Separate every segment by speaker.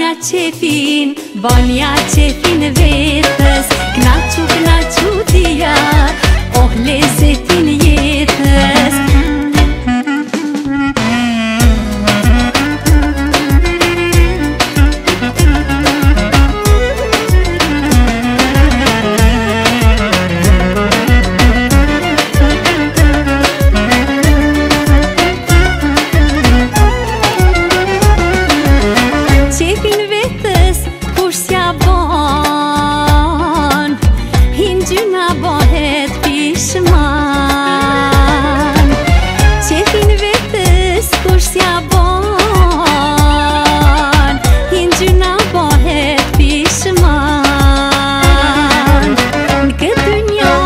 Speaker 1: banja qefin, banja qefin vetës. Knaçu tia, oh lezetin jetës. Qefin vetës kur s'ja bon, hingjyna bëhet pishman. Qefin vetës kur s'ja bon, hingjyna bëhet pishman. Në këtë dynja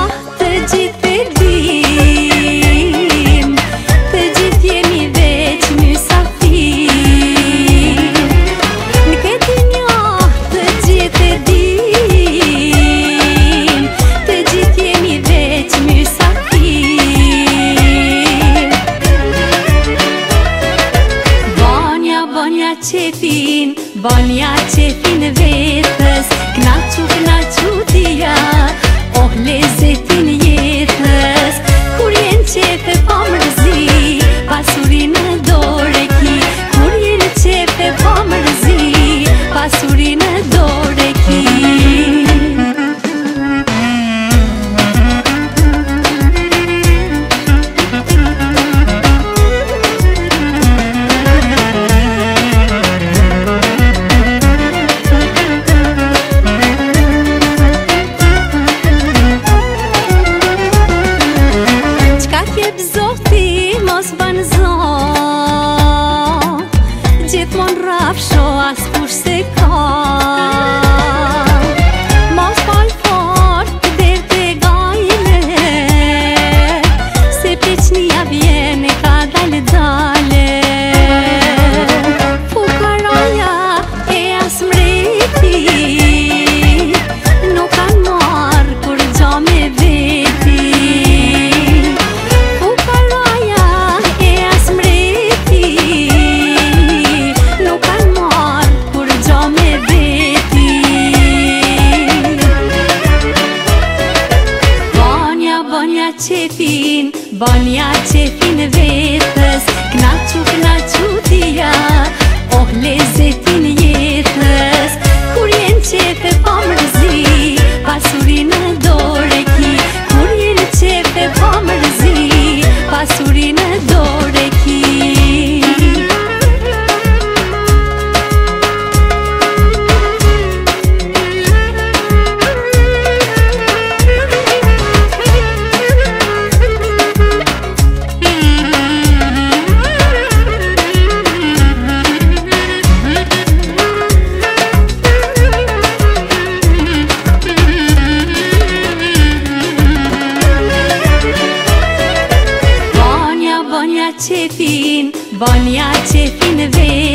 Speaker 1: të gjithë e dim, të gjithë jemi veç mysafir. Në këtë dynja të gjithë e dim, të gjithë jemi veç mysafir. Banja qefin, banja qefin vetës. Knaçu tia, oh lezetin jetës. Kur jen qefe pa mërzi, pasurin në dore ki. Kur jen qefe pa mërzi, pasurin në dore ki. Zoti mos ban zon, gjithmon rafsho as kush se ka. Mos fal fort der te gajle, se peçnia vjen e ka dale. Fukaraja e as mreti, nuk kan marr kur gjo me veti. Banja qefin vetës. Knaçu tia, oh lezetin jetës. Kur jen qefe pa mërzi, pasurin në dore ki. Kur jen qefe pa mërzi, pasurin në dore ki. Banja qefin vetës.